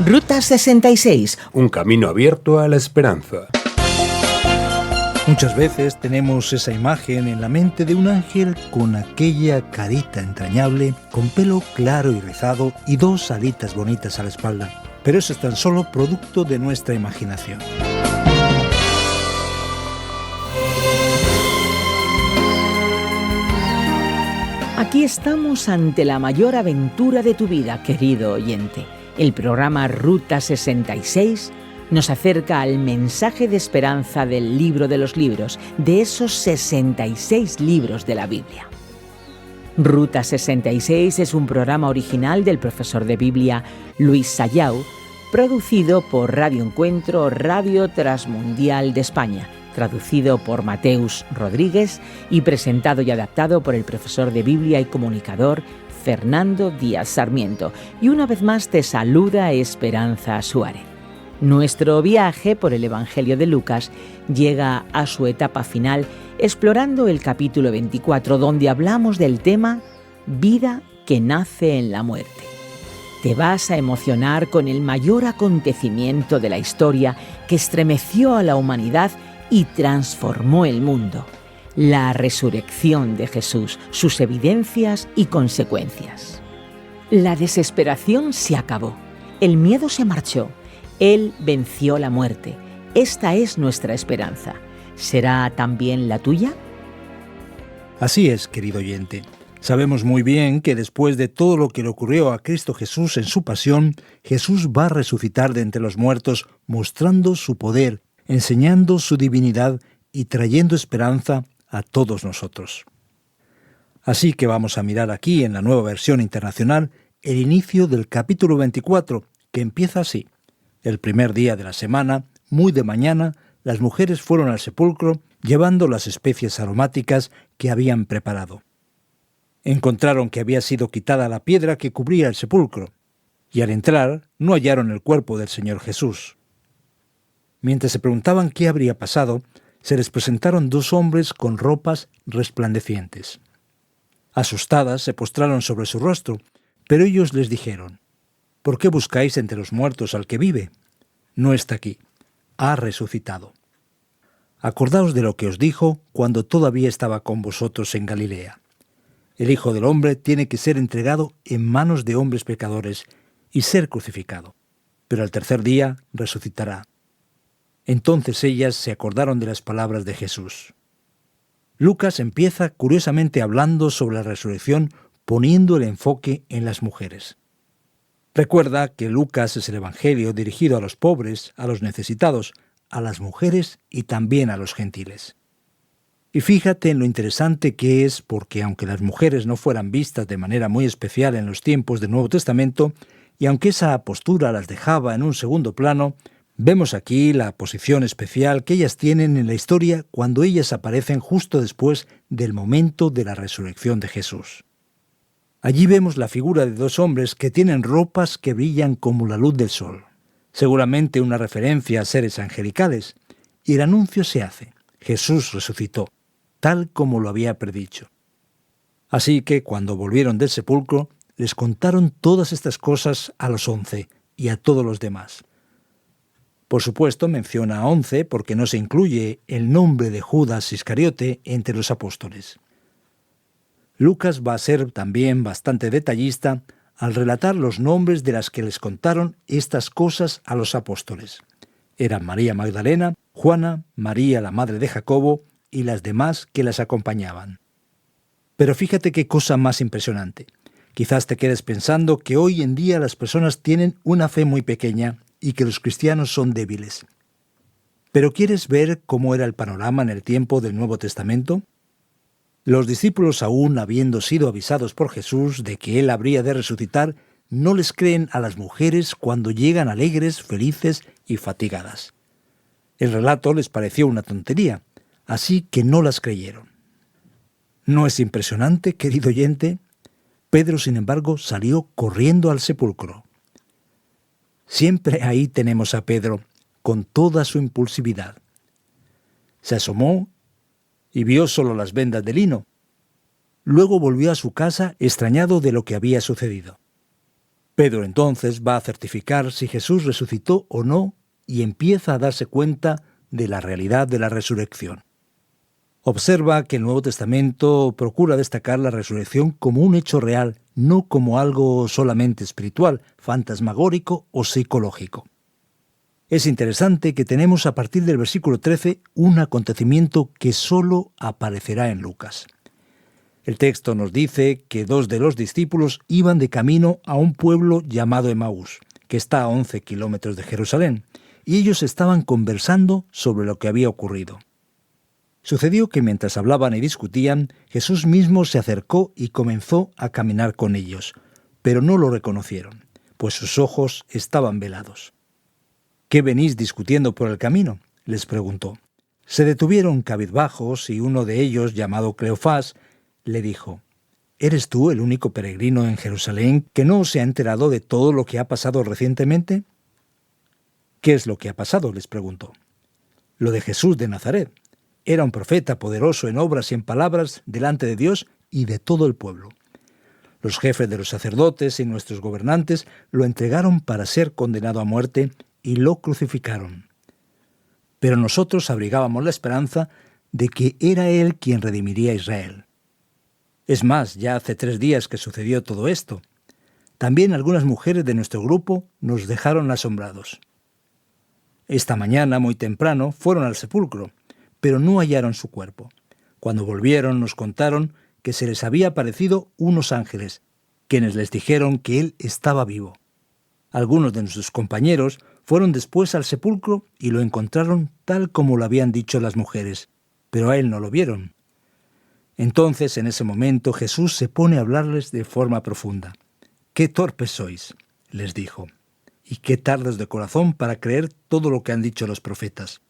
Ruta 66. Un camino abierto a la esperanza. Muchas veces tenemos esa imagen en la mente de un ángel con aquella carita entrañable, con pelo claro y rizado y dos alitas bonitas a la espalda. Pero eso es tan solo producto de nuestra imaginación. Aquí estamos ante la mayor aventura de tu vida, querido oyente. El programa Ruta 66 nos acerca al mensaje de esperanza del libro de los libros, de esos 66 libros de la Biblia. Ruta 66 es un programa original del profesor de Biblia Luis Sayau, producido por Radio Encuentro, Radio Transmundial de España, traducido por Mateus Rodríguez y presentado y adaptado por el profesor de Biblia y comunicador Fernando Díaz Sarmiento. Y una vez más te saluda Esperanza Suárez. Nuestro viaje por el Evangelio de Lucas llega a su etapa final explorando el capítulo 24, donde hablamos del tema Vida que nace en la muerte. Te vas a emocionar con el mayor acontecimiento de la historia que estremeció a la humanidad y transformó el mundo: la resurrección de Jesús, sus evidencias y consecuencias. La desesperación se acabó, el miedo se marchó, Él venció la muerte. Esta es nuestra esperanza. ¿Será también la tuya? Así es, querido oyente. Sabemos muy bien que después de todo lo que le ocurrió a Cristo Jesús en su pasión, Jesús va a resucitar de entre los muertos, mostrando su poder, enseñando su divinidad y trayendo esperanza a todos nosotros. Así que vamos a mirar aquí, en la Nueva Versión Internacional, el inicio del capítulo 24, que empieza así. El primer día de la semana, muy de mañana, las mujeres fueron al sepulcro llevando las especias aromáticas que habían preparado. Encontraron que había sido quitada la piedra que cubría el sepulcro, y al entrar no hallaron el cuerpo del Señor Jesús. Mientras se preguntaban qué habría pasado, se les presentaron dos hombres con ropas resplandecientes. Asustadas, se postraron sobre su rostro, pero ellos les dijeron: ¿Por qué buscáis entre los muertos al que vive? No está aquí, ha resucitado. Acordaos de lo que os dijo cuando todavía estaba con vosotros en Galilea. El Hijo del Hombre tiene que ser entregado en manos de hombres pecadores y ser crucificado, pero al tercer día resucitará. Entonces ellas se acordaron de las palabras de Jesús. Lucas empieza curiosamente hablando sobre la resurrección, poniendo el enfoque en las mujeres. Recuerda que Lucas es el Evangelio dirigido a los pobres, a los necesitados, a las mujeres y también a los gentiles. Y fíjate en lo interesante que es, porque aunque las mujeres no fueran vistas de manera muy especial en los tiempos del Nuevo Testamento, y aunque esa postura las dejaba en un segundo plano, vemos aquí la posición especial que ellas tienen en la historia cuando ellas aparecen justo después del momento de la resurrección de Jesús. Allí vemos la figura de dos hombres que tienen ropas que brillan como la luz del sol, seguramente una referencia a seres angelicales, y el anuncio se hace: Jesús resucitó, tal como lo había predicho. Así que cuando volvieron del sepulcro, les contaron todas estas cosas a los 11 y a todos los demás. Por supuesto, menciona a 11 porque no se incluye el nombre de Judas Iscariote entre los apóstoles. Lucas va a ser también bastante detallista al relatar los nombres de las que les contaron estas cosas a los apóstoles. Eran María Magdalena, Juana, María la madre de Jacobo y las demás que las acompañaban. Pero fíjate qué cosa más impresionante. Quizás te quedes pensando que hoy en día las personas tienen una fe muy pequeña y que los cristianos son débiles. ¿Pero quieres ver cómo era el panorama en el tiempo del Nuevo Testamento? Los discípulos, aún habiendo sido avisados por Jesús de que Él habría de resucitar, no les creen a las mujeres cuando llegan alegres, felices y fatigadas. El relato les pareció una tontería, así que no las creyeron. ¿No es impresionante, querido oyente? Pedro, sin embargo, salió corriendo al sepulcro. Siempre ahí tenemos a Pedro, con toda su impulsividad. Se asomó y vio solo las vendas de lino. Luego volvió a su casa extrañado de lo que había sucedido. Pedro entonces va a certificar si Jesús resucitó o no y empieza a darse cuenta de la realidad de la resurrección. Observa que el Nuevo Testamento procura destacar la resurrección como un hecho real, no como algo solamente espiritual, fantasmagórico o psicológico. Es interesante que tenemos a partir del versículo 13 un acontecimiento que solo aparecerá en Lucas. El texto nos dice que 2 de los discípulos iban de camino a un pueblo llamado Emaús, que está a 11 kilómetros de Jerusalén, y ellos estaban conversando sobre lo que había ocurrido. Sucedió que mientras hablaban y discutían, Jesús mismo se acercó y comenzó a caminar con ellos, pero no lo reconocieron, pues sus ojos estaban velados. «¿Qué venís discutiendo por el camino?», les preguntó. Se detuvieron cabizbajos y uno de ellos, llamado Cleofás, le dijo: «¿Eres tú el único peregrino en Jerusalén que no se ha enterado de todo lo que ha pasado recientemente?». «¿Qué es lo que ha pasado?», les preguntó. «Lo de Jesús de Nazaret. Era un profeta poderoso en obras y en palabras delante de Dios y de todo el pueblo. Los jefes de los sacerdotes y nuestros gobernantes lo entregaron para ser condenado a muerte y lo crucificaron. Pero nosotros abrigábamos la esperanza de que era Él quien redimiría a Israel. Es más, ya hace 3 días que sucedió todo esto. También algunas mujeres de nuestro grupo nos dejaron asombrados. Esta mañana, muy temprano, fueron al sepulcro, pero no hallaron su cuerpo. Cuando volvieron, nos contaron que se les había aparecido unos ángeles, quienes les dijeron que él estaba vivo. Algunos de nuestros compañeros fueron después al sepulcro y lo encontraron tal como lo habían dicho las mujeres, pero a él no lo vieron». Entonces, en ese momento, Jesús se pone a hablarles de forma profunda. «¡Qué torpes sois!», les dijo, «y qué tardos de corazón para creer todo lo que han dicho los profetas.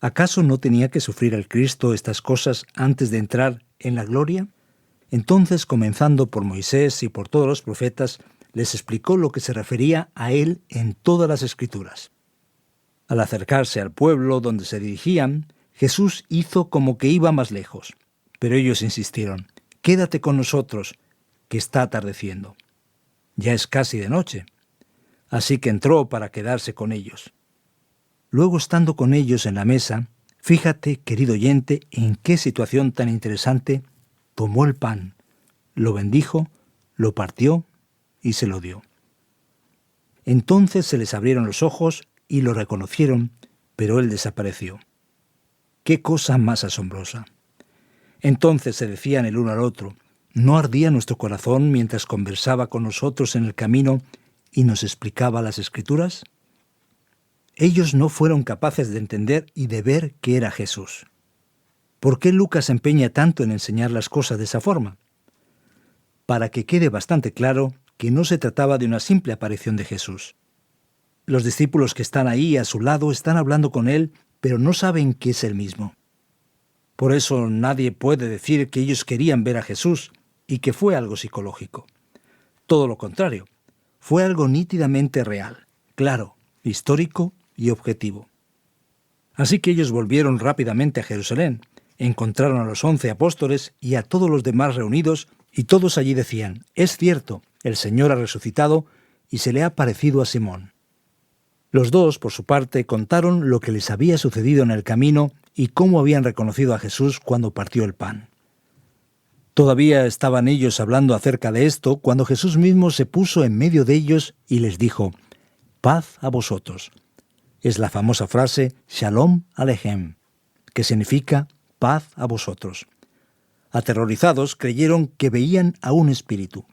¿Acaso no tenía que sufrir el Cristo estas cosas antes de entrar en la gloria?». Entonces, comenzando por Moisés y por todos los profetas, les explicó lo que se refería a él en todas las Escrituras. Al acercarse al pueblo donde se dirigían, Jesús hizo como que iba más lejos, pero ellos insistieron: «Quédate con nosotros, que está atardeciendo. Ya es casi de noche». Así que entró para quedarse con ellos. Luego, estando con ellos en la mesa, fíjate, querido oyente, en qué situación tan interesante, tomó el pan, lo bendijo, lo partió y se lo dio. Entonces se les abrieron los ojos y lo reconocieron, pero él desapareció. ¡Qué cosa más asombrosa! Entonces se decían el uno al otro: ¿no ardía nuestro corazón mientras conversaba con nosotros en el camino y nos explicaba las Escrituras? Ellos no fueron capaces de entender y de ver que era Jesús. ¿Por qué Lucas se empeña tanto en enseñar las cosas de esa forma? Para que quede bastante claro que no se trataba de una simple aparición de Jesús. Los discípulos que están ahí a su lado están hablando con él, pero no saben que es él mismo. Por eso nadie puede decir que ellos querían ver a Jesús y que fue algo psicológico. Todo lo contrario, fue algo nítidamente real, claro, histórico y objetivo. Así que ellos volvieron rápidamente a Jerusalén, encontraron a los 11 apóstoles y a todos los demás reunidos, y todos allí decían: «Es cierto, el Señor ha resucitado y se le ha parecido a Simón». Los dos, por su parte, contaron lo que les había sucedido en el camino y cómo habían reconocido a Jesús cuando partió el pan. Todavía estaban ellos hablando acerca de esto cuando Jesús mismo se puso en medio de ellos y les dijo: «Paz a vosotros». Es la famosa frase Shalom Aleichem, que significa paz a vosotros. Aterrorizados, creyeron que veían a un espíritu.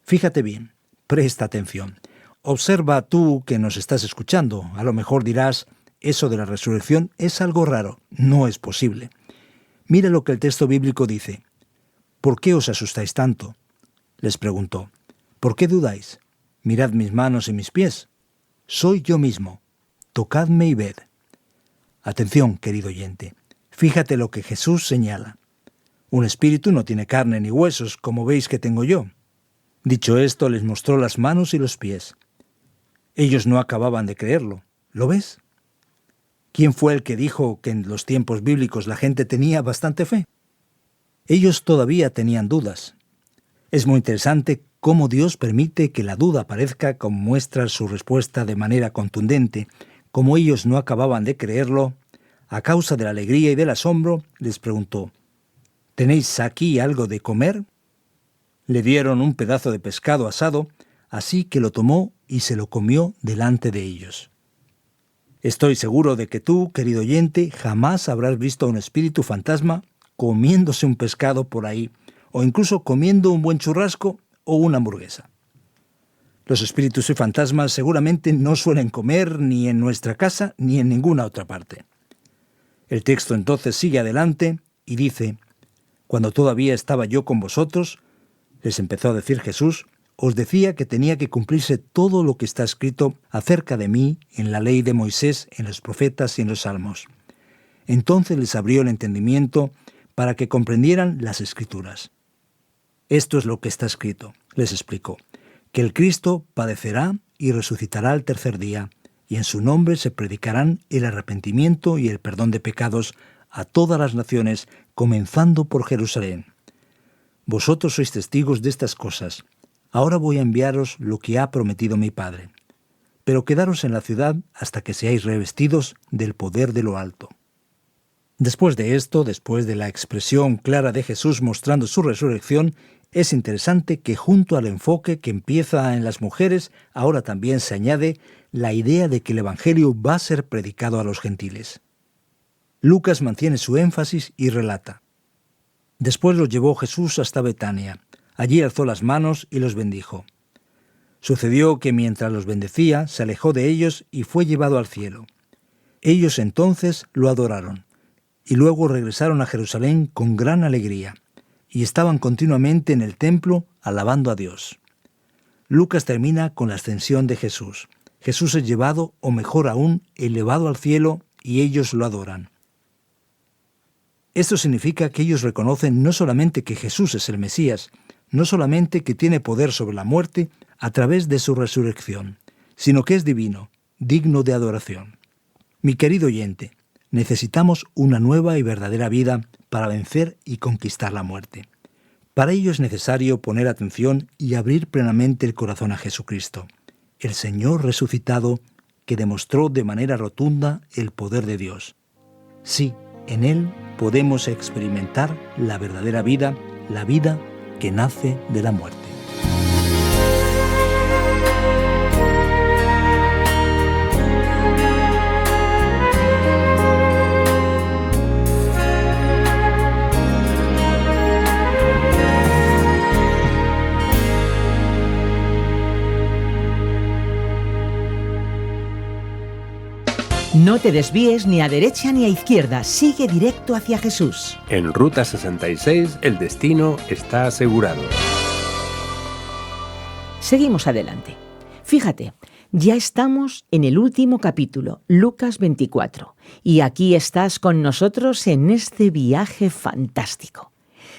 Fíjate bien, presta atención. Observa tú que nos estás escuchando. A lo mejor dirás: eso de la resurrección es algo raro, no es posible. Mira lo que el texto bíblico dice. «¿Por qué os asustáis tanto?», les preguntó. «¿Por qué dudáis? Mirad mis manos y mis pies. Soy yo mismo. Tocadme y ved». Atención, querido oyente. Fíjate lo que Jesús señala. Un espíritu no tiene carne ni huesos, como veis que tengo yo. Dicho esto, les mostró las manos y los pies. Ellos no acababan de creerlo. ¿Lo ves? ¿Quién fue el que dijo que en los tiempos bíblicos la gente tenía bastante fe? Ellos todavía tenían dudas. Es muy interesante cómo Dios permite que la duda aparezca, como muestra su respuesta de manera contundente. Como ellos no acababan de creerlo, a causa de la alegría y del asombro, les preguntó: ¿tenéis aquí algo de comer? Le dieron un pedazo de pescado asado, así que lo tomó y se lo comió delante de ellos. Estoy seguro de que tú, querido oyente, jamás habrás visto a un espíritu fantasma comiéndose un pescado por ahí, o incluso comiendo un buen churrasco o una hamburguesa. Los espíritus y fantasmas seguramente no suelen comer ni en nuestra casa ni en ninguna otra parte. El texto entonces sigue adelante y dice: cuando todavía estaba yo con vosotros, les empezó a decir Jesús, os decía que tenía que cumplirse todo lo que está escrito acerca de mí en la ley de Moisés, en los profetas y en los salmos. Entonces les abrió el entendimiento para que comprendieran las Escrituras. Esto es lo que está escrito, les explicó, que el Cristo padecerá y resucitará al tercer día, y en su nombre se predicarán el arrepentimiento y el perdón de pecados a todas las naciones, comenzando por Jerusalén. Vosotros sois testigos de estas cosas. Ahora voy a enviaros lo que ha prometido mi Padre. Pero quedaros en la ciudad hasta que seáis revestidos del poder de lo alto. Después de esto, después de la expresión clara de Jesús mostrando su resurrección, es interesante que junto al enfoque que empieza en las mujeres, ahora también se añade la idea de que el Evangelio va a ser predicado a los gentiles. Lucas mantiene su énfasis y relata: después los llevó Jesús hasta Betania. Allí alzó las manos y los bendijo. Sucedió que mientras los bendecía, se alejó de ellos y fue llevado al cielo. Ellos entonces lo adoraron, y luego regresaron a Jerusalén con gran alegría, y estaban continuamente en el templo alabando a Dios. Lucas termina con la ascensión de Jesús. Jesús es llevado, o mejor aún, elevado al cielo, y ellos lo adoran. Esto significa que ellos reconocen no solamente que Jesús es el Mesías, no solamente que tiene poder sobre la muerte a través de su resurrección, sino que es divino, digno de adoración. Mi querido oyente, necesitamos una nueva y verdadera vida para vencer y conquistar la muerte. Para ello es necesario poner atención y abrir plenamente el corazón a Jesucristo, el Señor resucitado que demostró de manera rotunda el poder de Dios. Sí, en Él podemos experimentar la verdadera vida, la vida que nace de la muerte. No te desvíes ni a derecha ni a izquierda, sigue directo hacia Jesús. En Ruta 66 el destino está asegurado. Seguimos adelante. Fíjate, ya estamos en el último capítulo, Lucas 24, y aquí estás con nosotros en este viaje fantástico.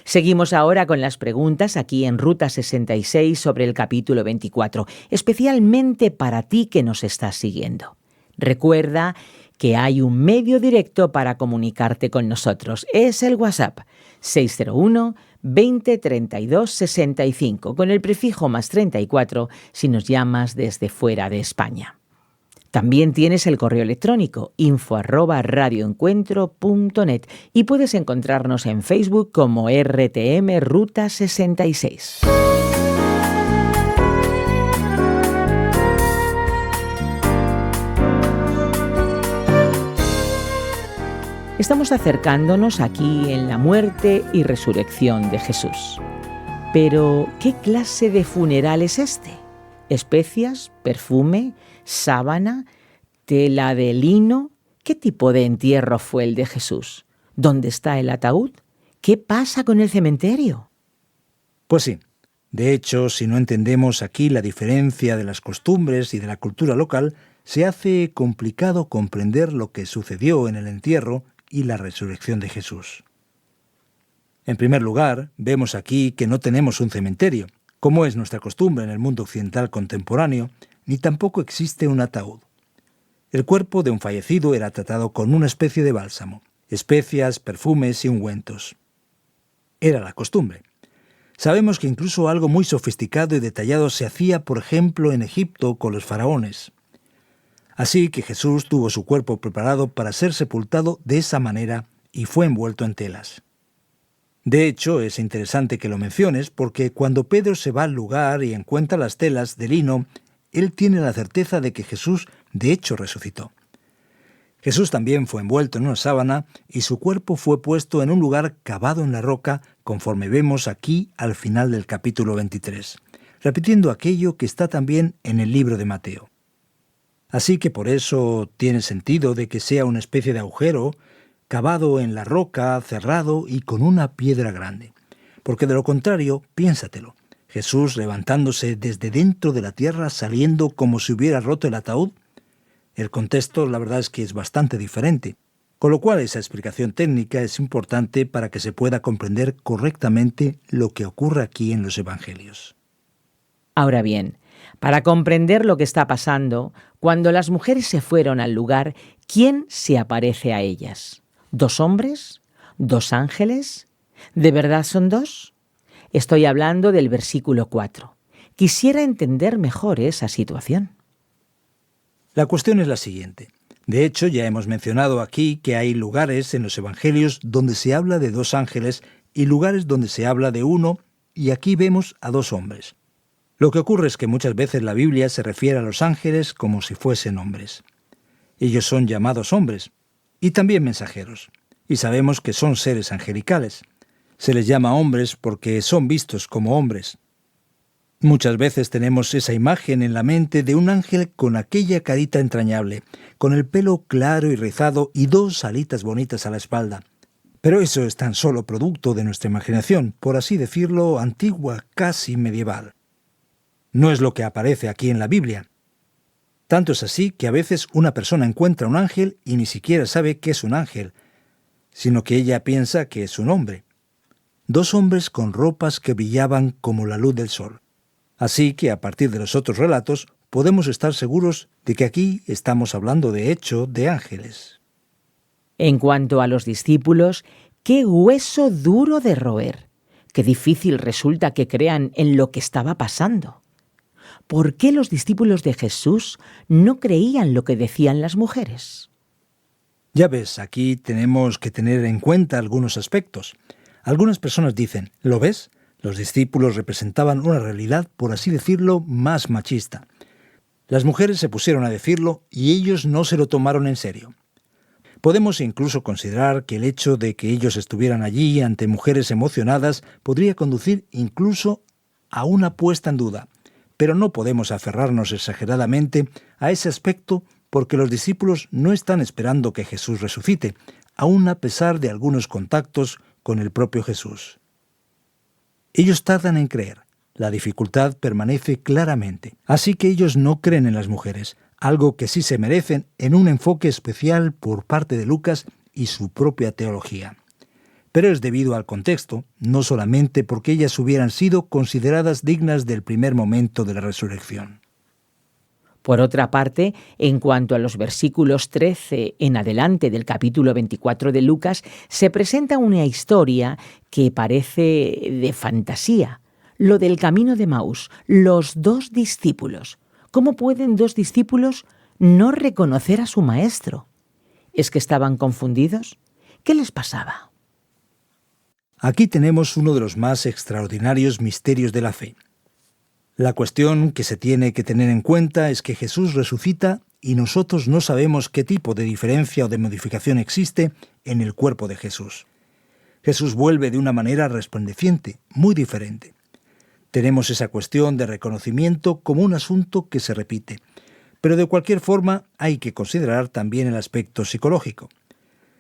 Seguimos ahora con las preguntas aquí en Ruta 66 sobre el capítulo 24, especialmente para ti que nos estás siguiendo. Recuerda que hay un medio directo para comunicarte con nosotros. Es el WhatsApp 601 20 32 65 con el prefijo +34 si nos llamas desde fuera de España. También tienes el correo electrónico info@radioencuentro.net y puedes encontrarnos en Facebook como RTM Ruta 66. Estamos acercándonos aquí en la muerte y resurrección de Jesús. Pero, ¿qué clase de funeral es este? ¿Especias, perfume, sábana, tela de lino? ¿Qué tipo de entierro fue el de Jesús? ¿Dónde está el ataúd? ¿Qué pasa con el cementerio? Pues sí. De hecho, si no entendemos aquí la diferencia de las costumbres y de la cultura local, se hace complicado comprender lo que sucedió en el entierro y la resurrección de Jesús. En primer lugar, vemos aquí que no tenemos un cementerio, como es nuestra costumbre en el mundo occidental contemporáneo, ni tampoco existe un ataúd. El cuerpo de un fallecido era tratado con una especie de bálsamo, especias, perfumes y ungüentos. Era la costumbre. Sabemos que incluso algo muy sofisticado y detallado se hacía, por ejemplo, en Egipto con los faraones. Así que Jesús tuvo su cuerpo preparado para ser sepultado de esa manera y fue envuelto en telas. De hecho, es interesante que lo menciones porque cuando Pedro se va al lugar y encuentra las telas de lino, él tiene la certeza de que Jesús de hecho resucitó. Jesús también fue envuelto en una sábana y su cuerpo fue puesto en un lugar cavado en la roca, conforme vemos aquí al final del capítulo 23, repitiendo aquello que está también en el libro de Mateo. Así que por eso tiene sentido de que sea una especie de agujero, cavado en la roca, cerrado y con una piedra grande. Porque de lo contrario, piénsatelo, Jesús levantándose desde dentro de la tierra, saliendo como si hubiera roto el ataúd. El contexto, la verdad es que es bastante diferente, con lo cual esa explicación técnica es importante para que se pueda comprender correctamente lo que ocurre aquí en los Evangelios. Ahora bien, para comprender lo que está pasando, cuando las mujeres se fueron al lugar, ¿quién se aparece a ellas? ¿2 hombres? ¿2 ángeles? ¿De verdad son 2? Estoy hablando del versículo 4. Quisiera entender mejor esa situación. La cuestión es la siguiente. De hecho, ya hemos mencionado aquí que hay lugares en los Evangelios donde se habla de 2 ángeles y lugares donde se habla de 1, y aquí vemos a 2 hombres. Lo que ocurre es que muchas veces la Biblia se refiere a los ángeles como si fuesen hombres. Ellos son llamados hombres y también mensajeros, y sabemos que son seres angelicales. Se les llama hombres porque son vistos como hombres. Muchas veces tenemos esa imagen en la mente de un ángel con aquella carita entrañable, con el pelo claro y rizado y 2 alitas bonitas a la espalda. Pero eso es tan solo producto de nuestra imaginación, por así decirlo, antigua, casi medieval. No es lo que aparece aquí en la Biblia. Tanto es así que a veces una persona encuentra un ángel y ni siquiera sabe que es un ángel, sino que ella piensa que es un hombre. 2 hombres con ropas que brillaban como la luz del sol. Así que a partir de los otros relatos podemos estar seguros de que aquí estamos hablando de hecho de ángeles. En cuanto a los discípulos, qué hueso duro de roer. Qué difícil resulta que crean en lo que estaba pasando. ¿Por qué los discípulos de Jesús no creían lo que decían las mujeres? Ya ves, aquí tenemos que tener en cuenta algunos aspectos. Algunas personas dicen, ¿lo ves? Los discípulos representaban una realidad, por así decirlo, más machista. Las mujeres se pusieron a decirlo y ellos no se lo tomaron en serio. Podemos incluso considerar que el hecho de que ellos estuvieran allí ante mujeres emocionadas podría conducir incluso a una puesta en duda. Pero no podemos aferrarnos exageradamente a ese aspecto porque los discípulos no están esperando que Jesús resucite, aun a pesar de algunos contactos con el propio Jesús. Ellos tardan en creer. La dificultad permanece claramente. Así que ellos no creen en las mujeres, algo que sí se merecen en un enfoque especial por parte de Lucas y su propia teología. Pero es debido al contexto, no solamente porque ellas hubieran sido consideradas dignas del primer momento de la resurrección. Por otra parte, en cuanto a los versículos 13 en adelante del capítulo 24 de Lucas, se presenta una historia que parece de fantasía. Lo del camino de Emaús, los 2 discípulos. ¿Cómo pueden 2 discípulos no reconocer a su maestro? ¿Es que estaban confundidos? ¿Qué les pasaba? Aquí tenemos uno de los más extraordinarios misterios de la fe. La cuestión que se tiene que tener en cuenta es que Jesús resucita y nosotros no sabemos qué tipo de diferencia o de modificación existe en el cuerpo de Jesús. Jesús vuelve de una manera resplandeciente, muy diferente. Tenemos esa cuestión de reconocimiento como un asunto que se repite, pero de cualquier forma hay que considerar también el aspecto psicológico.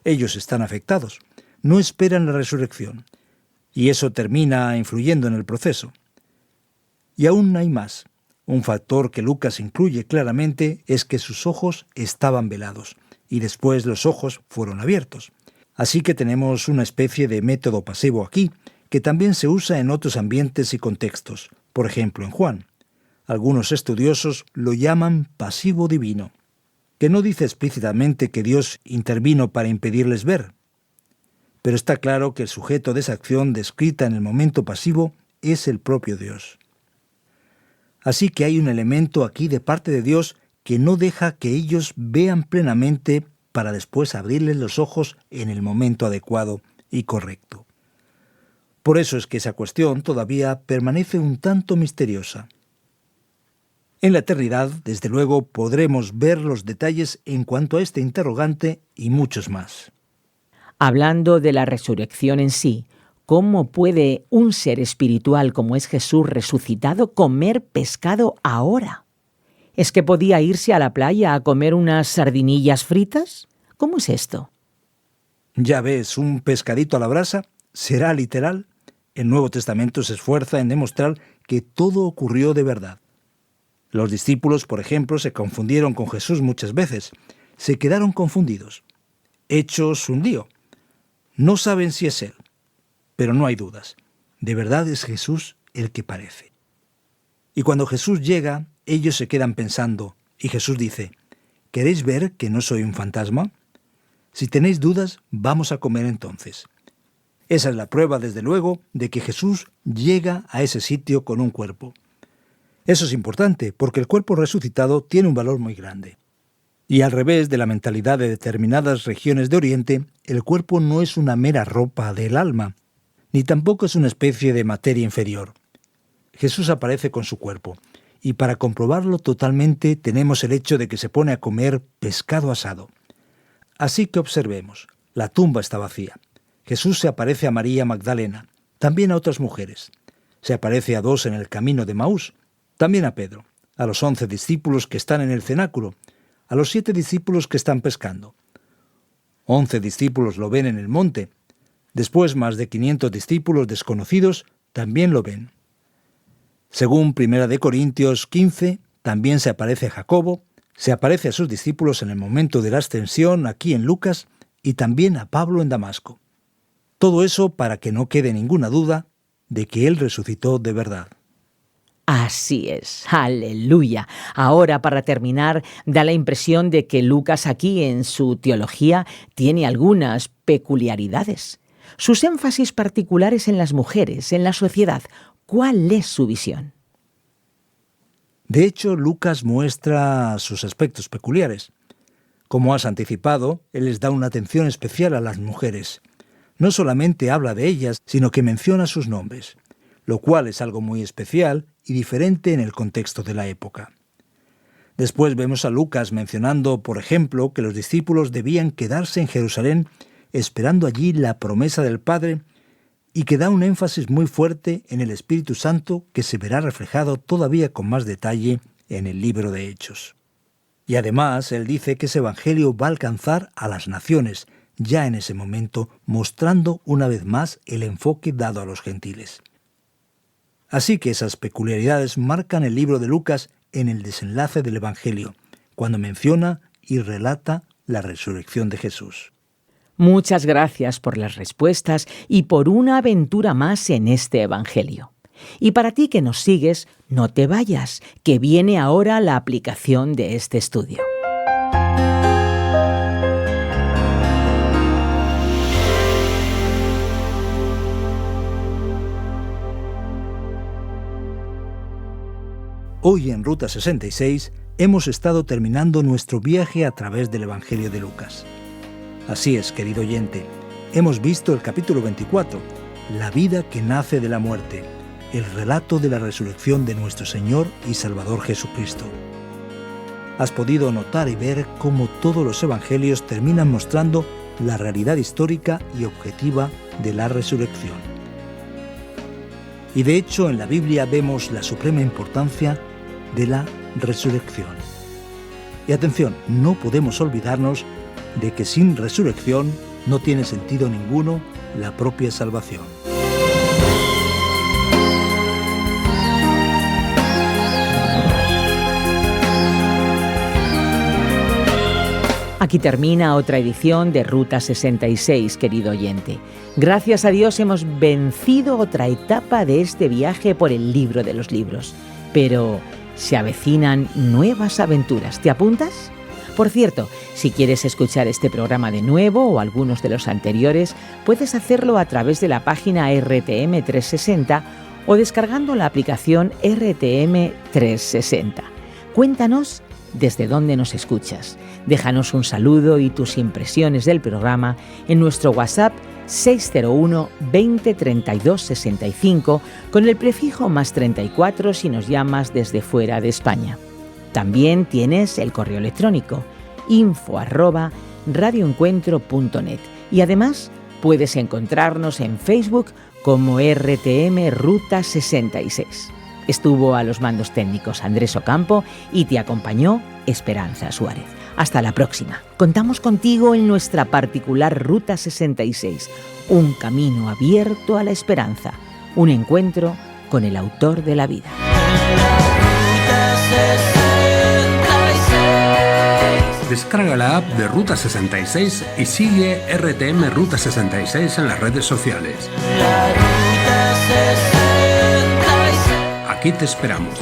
Ellos están afectados, no esperan la resurrección, y eso termina influyendo en el proceso. Y aún hay más. Un factor que Lucas incluye claramente es que sus ojos estaban velados y después los ojos fueron abiertos. Así que tenemos una especie de método pasivo aquí, que también se usa en otros ambientes y contextos, por ejemplo en Juan. Algunos estudiosos lo llaman pasivo divino, que no dice explícitamente que Dios intervino para impedirles ver. Pero está claro que el sujeto de esa acción descrita en el momento pasivo es el propio Dios. Así que hay un elemento aquí de parte de Dios que no deja que ellos vean plenamente para después abrirles los ojos en el momento adecuado y correcto. Por eso es que esa cuestión todavía permanece un tanto misteriosa. En la eternidad, desde luego, podremos ver los detalles en cuanto a este interrogante y muchos más. Hablando de la resurrección en sí, ¿cómo puede un ser espiritual como es Jesús resucitado comer pescado ahora? ¿Es que podía irse a la playa a comer unas sardinillas fritas? ¿Cómo es esto? Ya ves, un pescadito a la brasa será literal. El Nuevo Testamento se esfuerza en demostrar que todo ocurrió de verdad. Los discípulos, por ejemplo, se confundieron con Jesús muchas veces. Se quedaron confundidos, hechos un lío. No saben si es Él, pero no hay dudas. De verdad es Jesús el que parece. Y cuando Jesús llega, ellos se quedan pensando, y Jesús dice, ¿queréis ver que no soy un fantasma? Si tenéis dudas, vamos a comer entonces. Esa es la prueba, desde luego, de que Jesús llega a ese sitio con un cuerpo. Eso es importante, porque el cuerpo resucitado tiene un valor muy grande. Y al revés de la mentalidad de determinadas regiones de Oriente, el cuerpo no es una mera ropa del alma, ni tampoco es una especie de materia inferior. Jesús aparece con su cuerpo, y para comprobarlo totalmente tenemos el hecho de que se pone a comer pescado asado. Así que observemos, la tumba está vacía. Jesús se aparece a María Magdalena, también a otras mujeres. Se aparece a 2 en el camino de Maús, también a Pedro, a los 11 discípulos que están en el cenáculo, a los 7 discípulos que están pescando. 11 discípulos lo ven en el monte. Después más de 500 discípulos desconocidos también lo ven. Según 1 Corintios 15, también se aparece a Jacobo, se aparece a sus discípulos en el momento de la ascensión aquí en Lucas y también a Pablo en Damasco. Todo eso para que no quede ninguna duda de que Él resucitó de verdad. Así es, aleluya. Ahora, para terminar, da la impresión de que Lucas aquí en su teología tiene algunas peculiaridades. Sus énfasis particulares en las mujeres, en la sociedad. ¿Cuál es su visión? De hecho, Lucas muestra sus aspectos peculiares. Como has anticipado, él les da una atención especial a las mujeres. No solamente habla de ellas, sino que menciona sus nombres, lo cual es algo muy especial y diferente en el contexto de la época. Después vemos a Lucas mencionando, por ejemplo, que los discípulos debían quedarse en Jerusalén esperando allí la promesa del Padre y que da un énfasis muy fuerte en el Espíritu Santo que se verá reflejado todavía con más detalle en el libro de Hechos. Y además, él dice que ese evangelio va a alcanzar a las naciones, ya en ese momento, mostrando una vez más el enfoque dado a los gentiles. Así que esas peculiaridades marcan el libro de Lucas en el desenlace del Evangelio, cuando menciona y relata la resurrección de Jesús. Muchas gracias por las respuestas y por una aventura más en este Evangelio. Y para ti que nos sigues, no te vayas, que viene ahora la aplicación de este estudio. Hoy en Ruta 66 hemos estado terminando nuestro viaje a través del Evangelio de Lucas. Así es, querido oyente, hemos visto el capítulo 24, la vida que nace de la muerte, el relato de la resurrección de nuestro Señor y Salvador Jesucristo. Has podido notar y ver cómo todos los evangelios terminan mostrando la realidad histórica y objetiva de la resurrección. Y de hecho en la Biblia vemos la suprema importancia de la resurrección. Y atención, no podemos olvidarnos de que sin resurrección no tiene sentido ninguno la propia salvación. Aquí termina otra edición de Ruta 66, querido oyente. Gracias a Dios hemos vencido otra etapa de este viaje por el libro de los libros. Pero se avecinan nuevas aventuras. ¿Te apuntas? Por cierto, si quieres escuchar este programa de nuevo o algunos de los anteriores, puedes hacerlo a través de la página RTM360 o descargando la aplicación RTM 360. Cuéntanos desde dónde nos escuchas. Déjanos un saludo y tus impresiones del programa en nuestro WhatsApp 601 20 32 65 con el prefijo +34 si nos llamas desde fuera de España. También tienes el correo electrónico info@radioencuentro.net y además puedes encontrarnos en Facebook como RTM Ruta 66. Estuvo a los mandos técnicos Andrés Ocampo y te acompañó Esperanza Suárez. Hasta la próxima. Contamos contigo en nuestra particular Ruta 66, un camino abierto a la esperanza, un encuentro con el autor de la vida. Descarga la app de Ruta 66 y sigue RTM Ruta 66 en las redes sociales. Aquí te esperamos.